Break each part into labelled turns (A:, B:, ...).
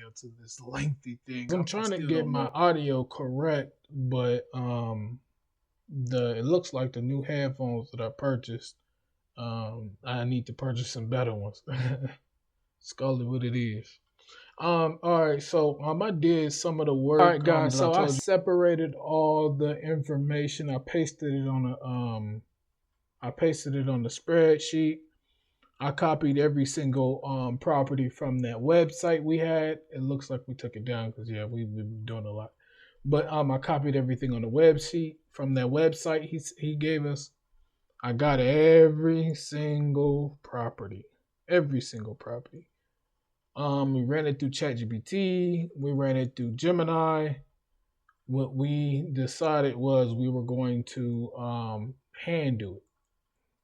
A: thumbnail to this lengthy thing.
B: I'm trying to get my audio correct, but it looks like the new headphones that I purchased, I need to purchase some better ones. It's called what it is. All right, so I did some of the work. All right, guys, so I separated all the information. I pasted it on a the spreadsheet. I copied every single property from that website we had. It looks like we took it down because yeah, we've been doing a lot. But I copied everything on the web sheet from that website he gave us. I got every single property. Every single property. We ran it through ChatGPT. We ran it through Gemini. What we decided was we were going to hand do it.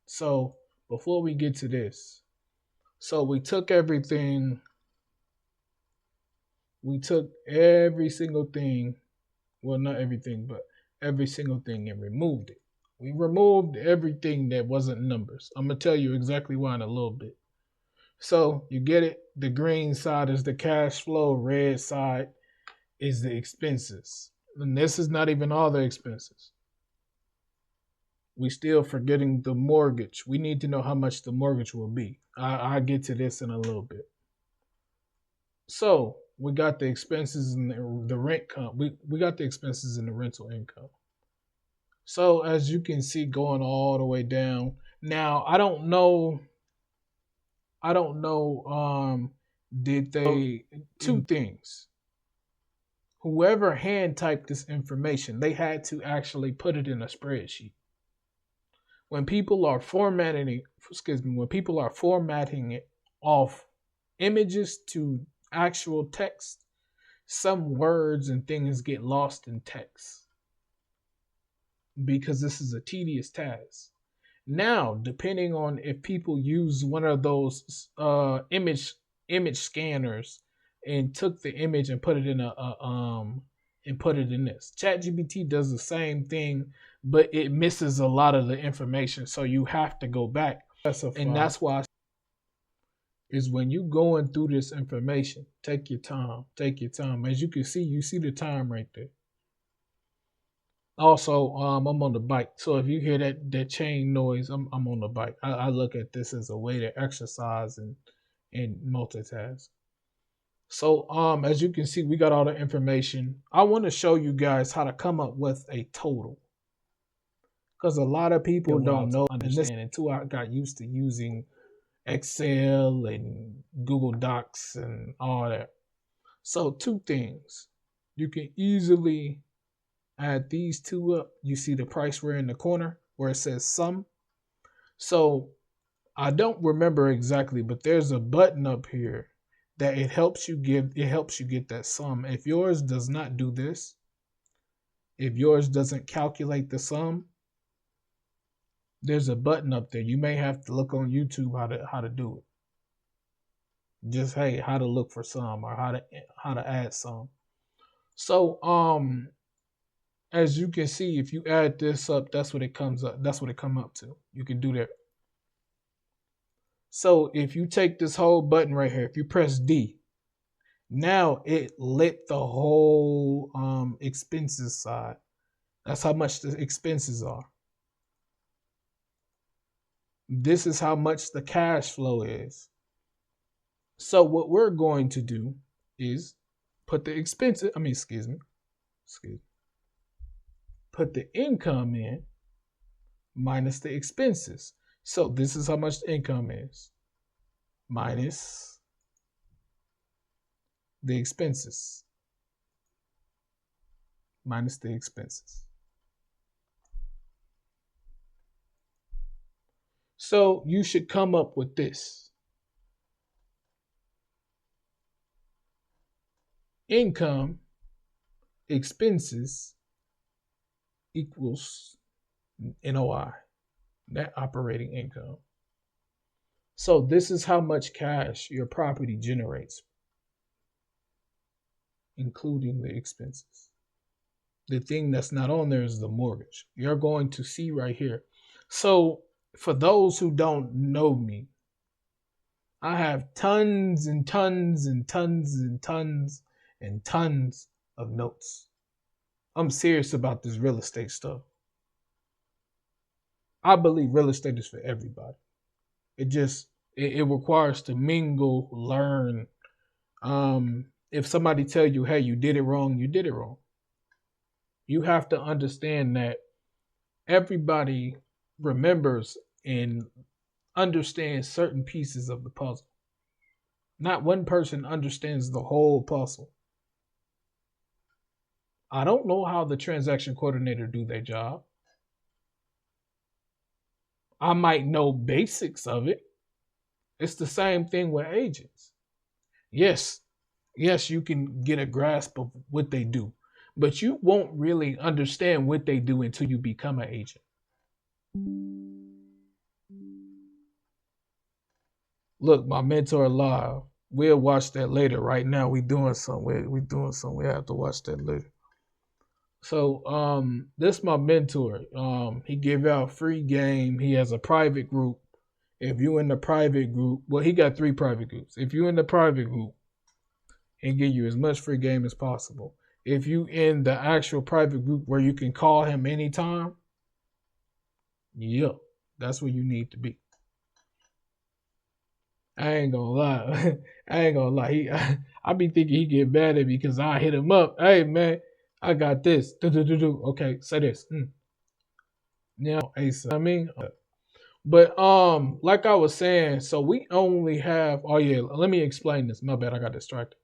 B: So before we get to this, so we took everything. We took every single thing. Well, not everything, but every single thing and removed it. We removed everything that wasn't numbers. I'm going to tell you exactly why in a little bit. So you get it. The green side is the cash flow. Red side is the expenses. And this is not even all the expenses. We still forgetting the mortgage. We need to know how much the mortgage will be. I'll get to this in a little bit. So we got the expenses and the rent. We got the expenses and the rental income. So as you can see, going all the way down. Now I don't know. Did they two things? Whoever hand typed this information, they had to actually put it in a spreadsheet. When people are formatting it off images to actual text, some words and things get lost in text because this is a tedious task. Now, depending on if people use one of those image scanners and took the image and put it in this. ChatGPT does the same thing, but it misses a lot of the information. So you have to go back. And that's why is when you going through this information, take your time. Take your time. As you can see, you see the time right there. Also, I'm on the bike. So if you hear that chain noise, I'm on the bike. I look at this as a way to exercise and multitask. So as you can see, we got all the information. I want to show you guys how to come up with a total. Because a lot of people don't know, understand until I got used to using Excel and Google Docs and all that. So two things. You can easily add these two up. You see the price we're in the corner where it says sum. So I don't remember exactly, but there's a button up here that it helps you get that sum. If yours does not do this, if yours doesn't calculate the sum, there's a button up there. You may have to look on YouTube how to do it. Just hey, how to look for sum or how to add sum. So as you can see, if you add this up, that's what it comes up. That's what it come up to. You can do that. So if you take this whole button right here, if you press D, now it lit the whole expenses side. That's how much the expenses are. This is how much the cash flow is. So what we're going to do is put the expenses, put the income in minus the expenses. So this is how much the income is minus the expenses. Minus the expenses. So you should come up with this. Income expenses equals NOI, net operating income. So this is how much cash your property generates, including the expenses. The thing that's not on there is the mortgage. You're going to see right here. So for those who don't know me, I have tons and tons and tons and tons and tons of notes. I'm serious about this real estate stuff. I believe real estate is for everybody. It just it requires to mingle, learn. If somebody tell you, hey, you did it wrong, you did it wrong. You have to understand that everybody remembers and understands certain pieces of the puzzle. Not one person understands the whole puzzle. I don't know how the transaction coordinator do their job. I might know basics of it. It's the same thing with agents. Yes, yes, you can get a grasp of what they do, but you won't really understand what they do until you become an agent. Look, my mentor live. We'll watch that later. Right now, we doing something. We doing something. We have to watch that later. So, this my mentor. He give out free game. He has a private group. If you in the private group, well, he got 3 private groups. If you in the private group, he give you as much free game as possible. If you in the actual private group where you can call him anytime, yep, that's where you need to be. I ain't gonna lie. I ain't gonna lie. I be thinking he get mad at me because I hit him up. Hey man, I got this. Do. Okay, say this. Yeah, Ace. I mean, but like I was saying, so we only have. Oh yeah, let me explain this. My bad, I got distracted.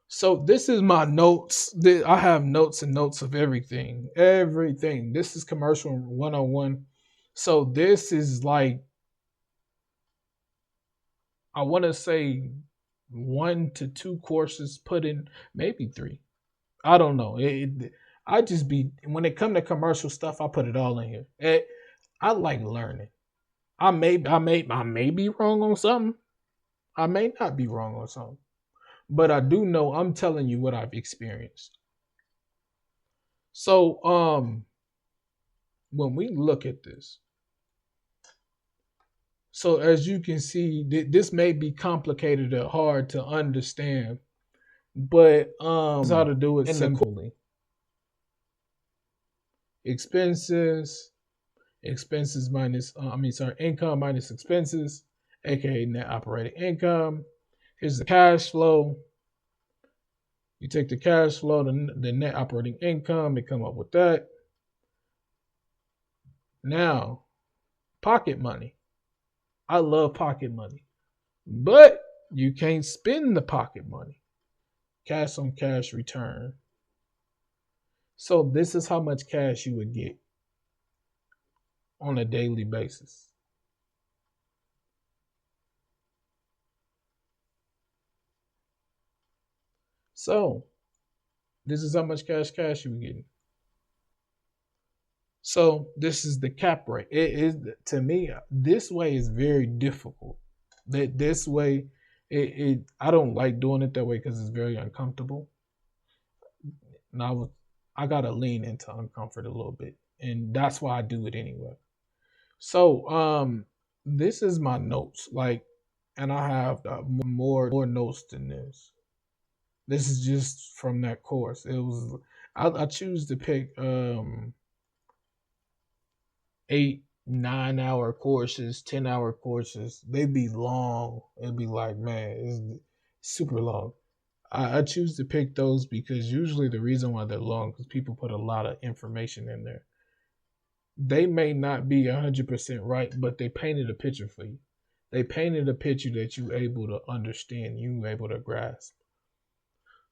B: So this is my notes. I have notes and notes of everything. Everything. This is commercial 101. So this is like, I want to say 1 to 2 courses put in, maybe 3. I don't know. I just be, when it come to commercial stuff, I put it all in here. I like learning. I may be wrong on something. I may not be wrong on something. But I do know I'm telling you what I've experienced. So when we look at this, so as you can see, this may be complicated or hard to understand, but how to do it simply. Expenses, expenses minus income minus expenses, aka net operating income. Here's the cash flow. You take the cash flow, the net operating income, and come up with that. Now, pocket money. I love pocket money, but you can't spend the pocket money. Cash on cash return. So this is how much cash you would get on a daily basis. So this is how much cash you would get. So this is the cap rate. It is, to me, this way is very difficult. That this way, I don't like doing it that way because it's very uncomfortable. Now I gotta lean into uncomfort a little bit, and that's why I do it anyway. So this is my notes, like, and I have more notes than this. This is just from that course. It was I choose to pick 8, 9 hour courses, 10 hour courses. They be long. It'd be like, man, it's super long. I choose to pick those because usually the reason why they're long because people put a lot of information in there. They may not be 100% right, but they painted a picture for you. They painted a picture that you able to understand, you able to grasp.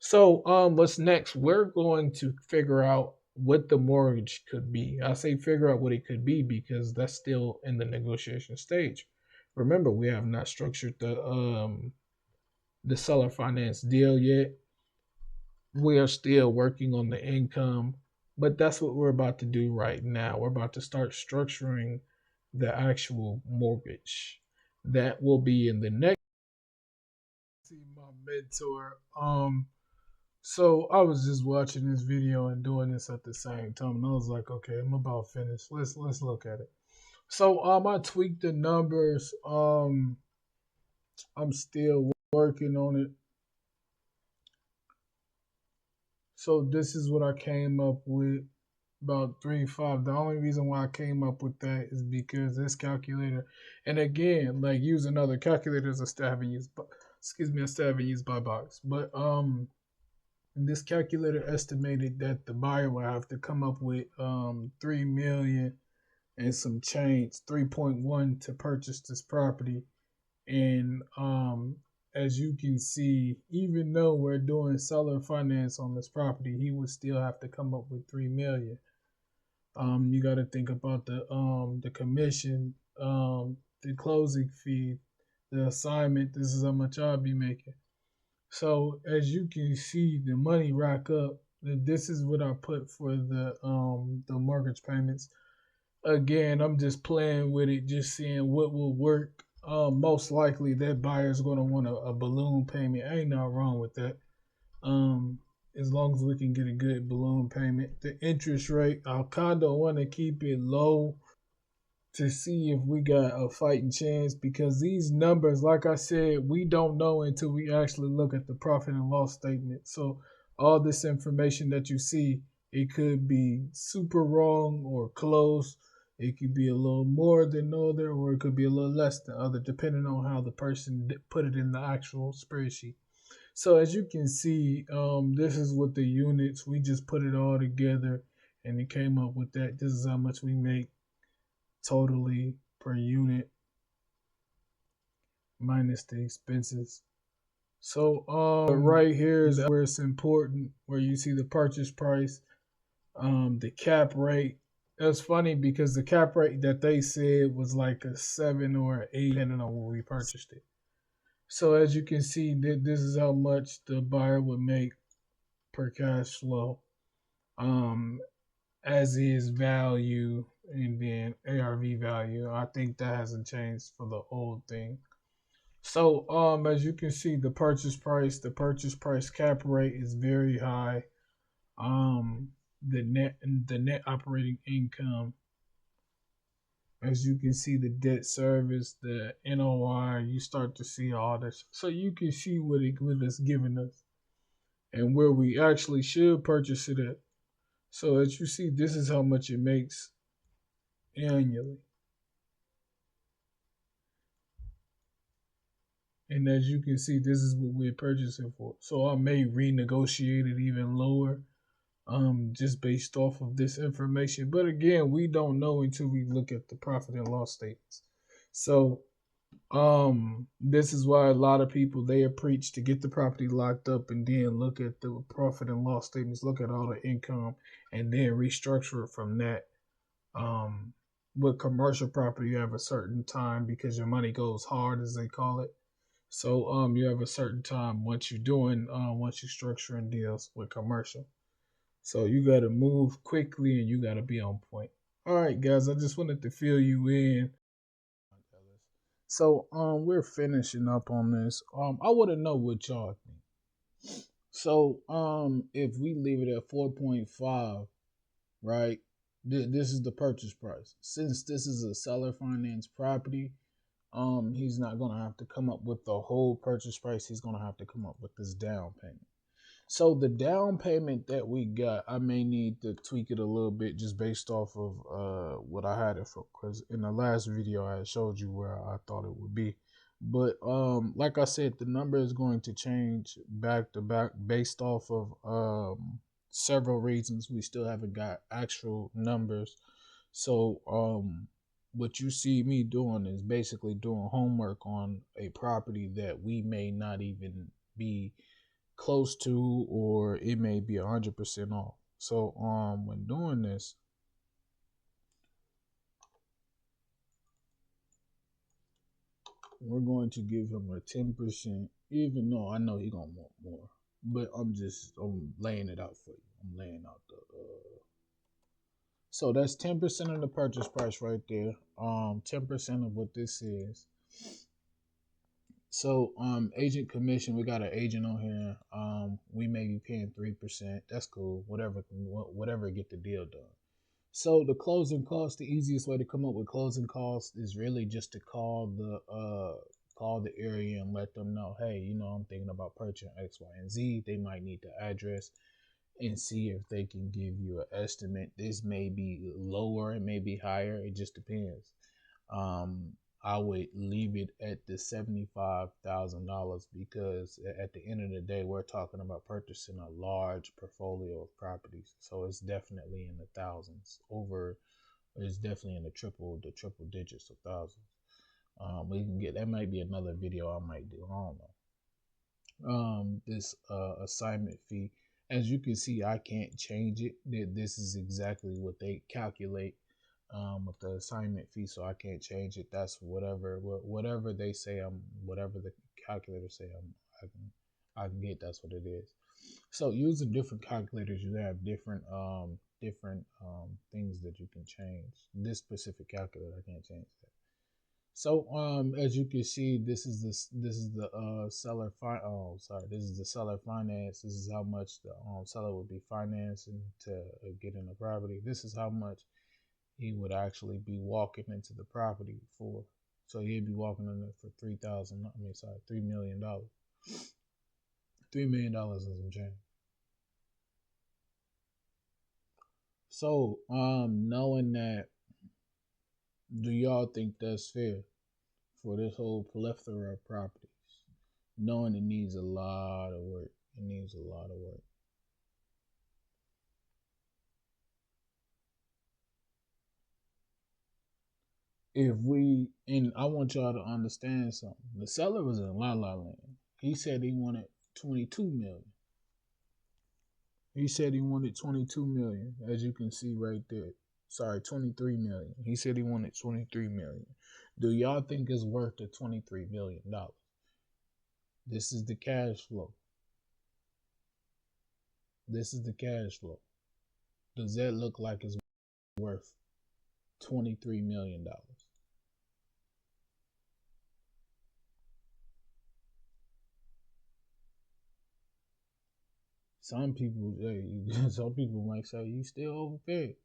B: So, what's next? We're going to figure out what the mortgage could be. I say figure out what it could be because that's still in the negotiation stage. Remember, we have not structured the seller finance deal yet. We are still working on the income, but that's what we're about to do right now. We're about to start structuring the actual mortgage. That will be in the next. See my mentor. So I was just watching this video and doing this at the same time, and I was like, okay, I'm about finished. Let's look at it. So I tweaked the numbers. I'm still working on it. So this is what I came up with about 3.5. The only reason why I came up with that is because this calculator, and again, like using other calculators, I still haven't used, I still haven't used by box. But this calculator estimated that the buyer will have to come up with 3 million and some change, 3.1 to purchase this property. And as you can see, even though we're doing seller finance on this property, he would still have to come up with 3 million. You got to think about the commission, the closing fee, the assignment. This is how much I'll be making. So as you can see, the money rack up. This is what I put for the mortgage payments. Again, I'm just playing with it, just seeing what will work. Most likely that buyer's gonna want a balloon payment. Ain't nothing wrong with that. Um, as long as we can get a good balloon payment. The interest rate, I kinda wanna keep it low to see if we got a fighting chance, because these numbers, like I said, we don't know until we actually look at the profit and loss statement. So all this information that you see, it could be super wrong or close. It could be a little more than other, or it could be a little less than other, depending on how the person put it in the actual spreadsheet. So as you can see, this is what the units, we just put it all together and it came up with that. This is how much we make totally per unit minus the expenses. So right here is where it's important, where you see the purchase price, the cap rate. That's funny because the cap rate that they said was like a 7 or an 8, depending on where we purchased it. So as you can see, this is how much the buyer would make per cash flow, as is value, and then ARV value. I think that hasn't changed for the old thing. So as you can see, the purchase price cap rate is very high. The net operating income, as you can see, the debt service, the NOI, you start to see all this. So you can see what it's giving us and where we actually should purchase it at. So as you see, this is how much it makes annually. And as you can see, this is what we're purchasing for. So I may renegotiate it even lower, just based off of this information. But again, we don't know until we look at the profit and loss statements. So this is why a lot of people, they preach to get the property locked up and then look at the profit and loss statements, look at all the income, and then restructure it from that. With commercial property, you have a certain time because your money goes hard, as they call it. So you have a certain time once you're structuring deals with commercial. So you got to move quickly and you got to be on point. All right, guys, I just wanted to fill you in. So we're finishing up on this. I want to know what y'all think. So if we leave it at 4.5, right? This is the purchase price. Since this is a seller finance property, he's not gonna have to come up with the whole purchase price. He's gonna have to come up with this down payment. So the down payment that we got, I may need to tweak it a little bit just based off of what I had it for. Because in the last video, I showed you where I thought it would be. But like I said, the number is going to change back to back based off of several reasons. We still haven't got actual numbers. So what you see me doing is basically doing homework on a property that we may not even be close to, or it may be 100% off. So when doing this, we're going to give him a 10%, even though I know he's gonna want more. But I'm laying it out for you. I'm laying out the so that's 10% of the purchase price right there. 10% of what this is. So agent commission, we got an agent on here. We may be paying 3%. That's cool. Whatever get the deal done. So the closing cost, the easiest way to come up with closing costs is really just to call the call the area and let them know, hey, I'm thinking about purchasing X, Y, and Z. They might need the address and see if they can give you an estimate. This may be lower, it may be higher. It just depends. Um, I would leave it at the $75,000 because at the end of the day, we're talking about purchasing a large portfolio of properties. So it's definitely in the thousands. It's definitely in the triple digits of thousands. We can get that. Might be another video I might do. I don't know. This assignment fee, as you can see, I can't change it. This is exactly what they calculate with the assignment fee, so I can't change it. That's whatever they say. Whatever the calculator say. I can get. That's what it is. So using different calculators, you have different things that you can change. This specific calculator, I can't change that. So as you can see, this is the seller this is the seller finance. This is how much the seller would be financing to get in the property. This is how much he would actually be walking into the property for. So he'd be walking in it for $3 million. $3 million and some change. So knowing that, do y'all think that's fair for this whole plethora of properties? Knowing it needs a lot of work. It needs a lot of work. And I want y'all to understand something. The seller was in La La Land. He said he wanted 22 million. He said he wanted 22 million, as you can see right there. Sorry, 23 million. He said he wanted 23 million. Do y'all think it's worth the $23 million? This is the cash flow. This is the cash flow. Does that look like it's worth $23 million? Some people might say you still overpaid.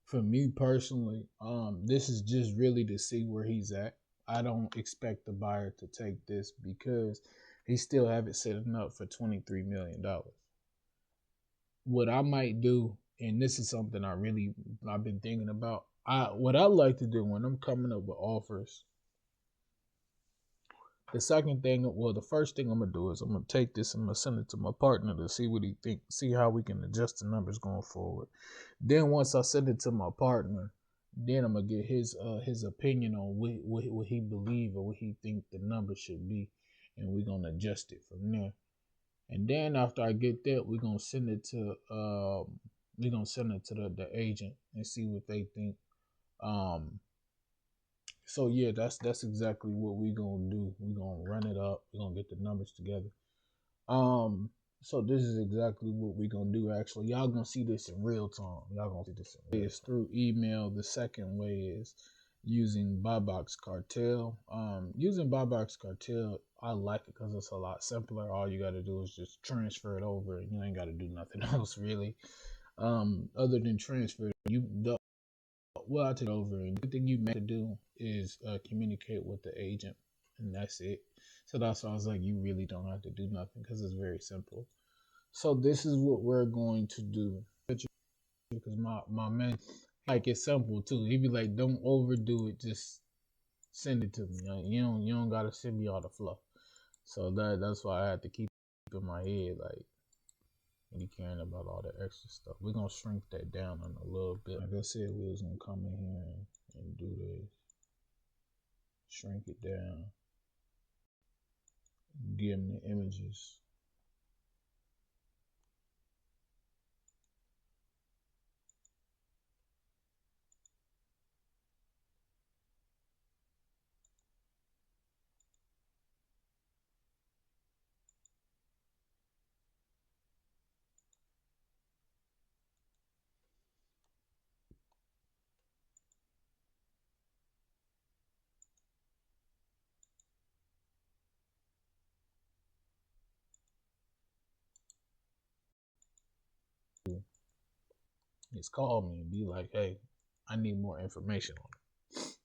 B: For me personally, this is just really to see where he's at. I don't expect the buyer to take this because he still have it setting up for $23 million. What I might do, and this is something I've been thinking about. What I like to do when I'm coming up with offers, the first thing I'm gonna do is I'm gonna take this and I'm gonna send it to my partner to see what he thinks, see how we can adjust the numbers going forward. Then once I send it to my partner, then I'm gonna get his opinion on what he believe or what he think the number should be, and we're gonna adjust it from there. And then after I get that, we're gonna send it to the agent and see what they think. So yeah, that's exactly what we're gonna do. We're gonna run it up. We're gonna get the numbers together. So this is exactly what we're gonna do. Actually, y'all gonna see this in real time. Y'all gonna see this in real time. It's through email. The second way is using Buybox Cartel. Using Buybox Cartel, I like it because it's a lot simpler. All you gotta do is just transfer it over, and you ain't gotta do nothing else really. Other than transfer, I take over, and the thing you meant to do is communicate with the agent, and that's it. So that's why I was like, you really don't have to do nothing because it's very simple. So this is what we're going to do. Because my man, like, it's simple too. He be like, don't overdo it. Just send it to me. Like, you don't gotta send me all the fluff. So that's why I had to keep in my head, like, you caring about all the extra stuff. We're gonna shrink that down in a little bit. Like I said, we was gonna come in here and do this. Shrink it down. Give them the images. Just call me and be like, hey, I need more information on it.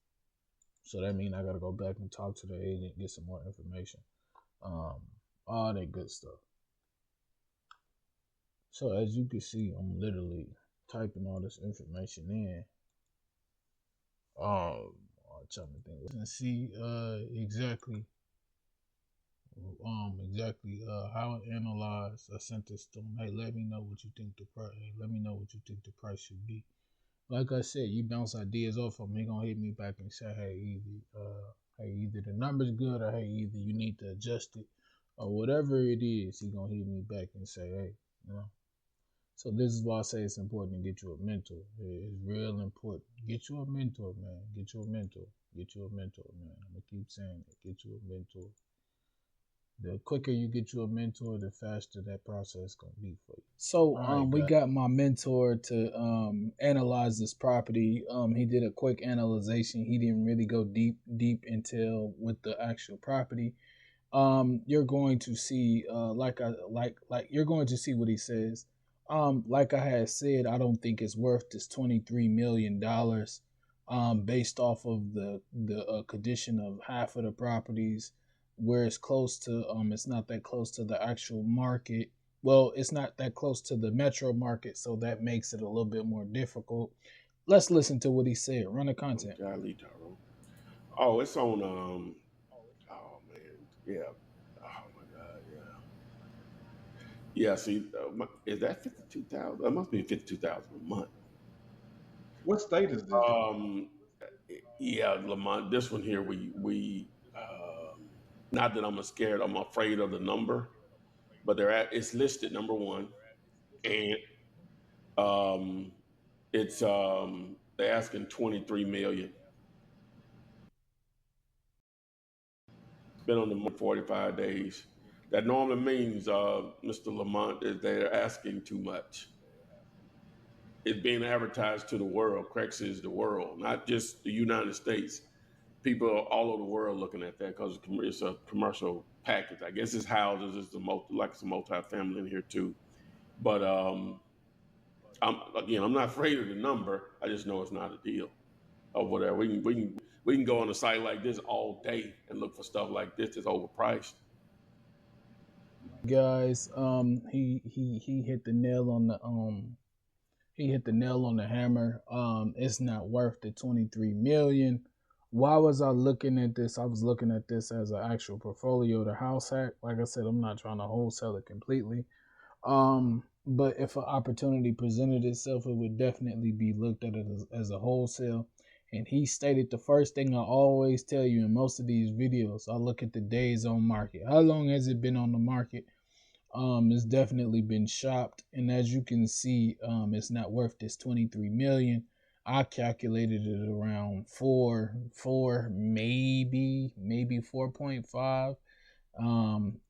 B: So that means I gotta go back and talk to the agent, get some more information. All that good stuff. So as you can see, I'm literally typing all this information in. I'm trying to think and see exactly how it analyzed. I sent this to him. Hey, let me know what you think the price. Hey, let me know what you think the price should be. Like I said, you bounce ideas off of him. He gonna hit me back and say, hey, either the number's good or hey, either you need to adjust it or whatever it is. He gonna hit me back and say, hey, you know. So this is why I say it's important to get you a mentor. It's real important. Get you a mentor, man. Get you a mentor. Get you a mentor, man. I'm gonna keep saying it. Get you a mentor. The quicker you get you a mentor, the faster that process gonna be for you. So we got my mentor to analyze this property. He did a quick analyzation. He didn't really go deep until with the actual property. You're going to see you're going to see what he says. Like I had said, I don't think it's worth this $23 million. Based off of the condition of half of the properties, where it's close to it's not that close to the actual market. Well, it's not that close to the metro market, so that makes it a little bit more difficult. Let's listen to what he said. Run the content.
C: Golly, Tyrone. Oh, it's on. Oh man, yeah. Oh my God, yeah. Yeah. See, is that 52,000? That must be 52,000 a month.
A: What state is this?
C: Um, yeah, Lamont. This one here, we. Not that I'm scared. I'm afraid of the number, but it's listed number one, and um, it's they're asking 23 million. Been on the market 45 days. That normally means, Mr. Lamont, is they're asking too much. It's being advertised to the world. Crex is the world, not just the United States. People all over the world looking at that because it's a commercial package. I guess it's houses. It's it's a multi-family in here too. But I'm not afraid of the number. I just know it's not a deal or whatever. We can go on a site like this all day and look for stuff like this that's overpriced.
B: Guys, he hit the nail on the he hit the nail on the hammer. It's not worth the 23 million. Why was I looking at this? I was looking at this as an actual portfolio, the house hack. Like I said, I'm not trying to wholesale it completely. But if an opportunity presented itself, it would definitely be looked at as a wholesale. And he stated the first thing I always tell you in most of these videos, I look at the days on market. How long has it been on the market? It's definitely been shopped, and as you can see, it's not worth this 23 million. I calculated it around four, maybe 4.5.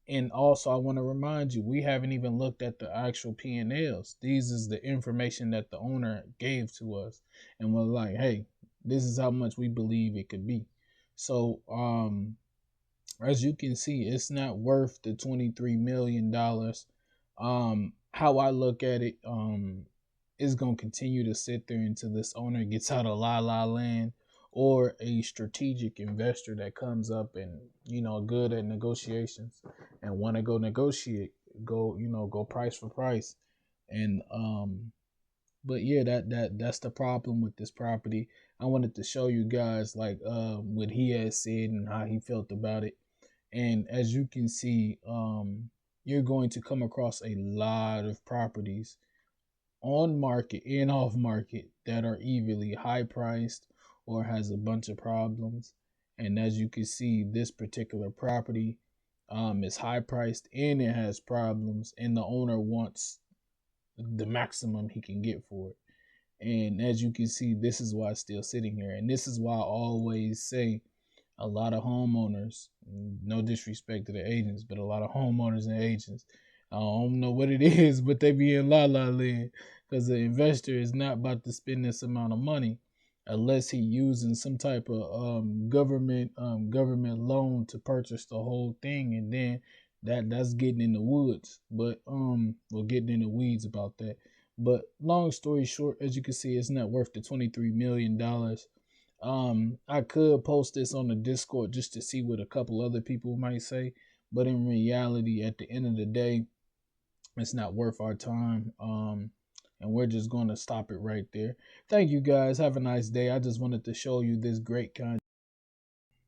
B: And also I want to remind you, we haven't even looked at the actual P&Ls. These is the information that the owner gave to us, and we're like, hey, this is how much we believe it could be. So as you can see, it's not worth the $23 million. How I look at it, is gonna continue to sit there until this owner gets out of la la land, or a strategic investor that comes up and good at negotiations and want to go negotiate, go price for price, and but yeah, that's the problem with this property. I wanted to show you guys like what he has said and how he felt about it. And as you can see, you're going to come across a lot of properties on market and off market that are evenly high priced or has a bunch of problems. And as you can see, this particular property is high priced and it has problems, and the owner wants the maximum he can get for it. And as you can see, this is why it's still sitting here. And this is why I always say a lot of homeowners, no disrespect to the agents, but a lot of homeowners and agents, I don't know what it is, but they be in la la land, because the investor is not about to spend this amount of money unless he using some type of government loan to purchase the whole thing, and then that's getting in the woods. But we're getting in the weeds about that. But long story short, as you can see, it's not worth the $23 million. I could post this on the Discord just to see what a couple other people might say, but in reality, at the end of the day, it's not worth our time. And we're just going to stop it right there. Thank you guys. Have a nice day. I just wanted to show you this great content.